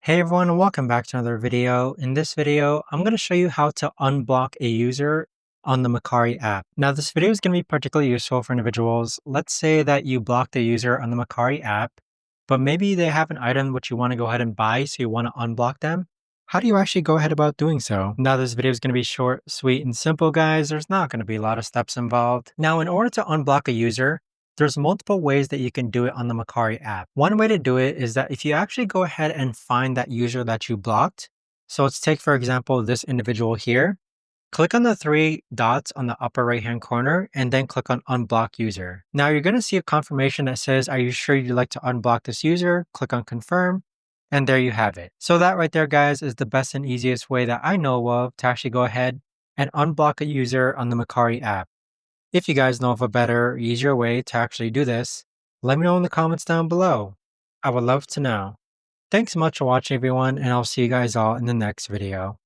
Hey everyone, and welcome back to another video. In this video, I'm going to show you how to unblock a user on the Mercari app. Now, this video is going to be particularly useful for individuals. Let's say that you blocked a user on the Mercari app, but maybe they have an item which you want to go ahead and buy, so you want to unblock them. How do you actually go ahead about doing so? Now, this video is going to be short, sweet, and simple, guys. There's not going to be a lot of steps involved. Now, in order to unblock a user, there's multiple ways that you can do it on the Mercari app. One way to do it is that if you actually go ahead and find that user that you blocked, so let's take, for example, this individual here, click on the three dots on the upper right-hand corner and then click on Unblock User. Now you're going to see a confirmation that says, are you sure you'd like to unblock this user? Click on Confirm, and there you have it. So that right there, guys, is the best and easiest way that I know of to actually go ahead and unblock a user on the Mercari app. If you guys know of a better, easier way to actually do this, let me know in the comments down below. I would love to know. Thanks so much for watching, everyone, and I'll see you guys all in the next video.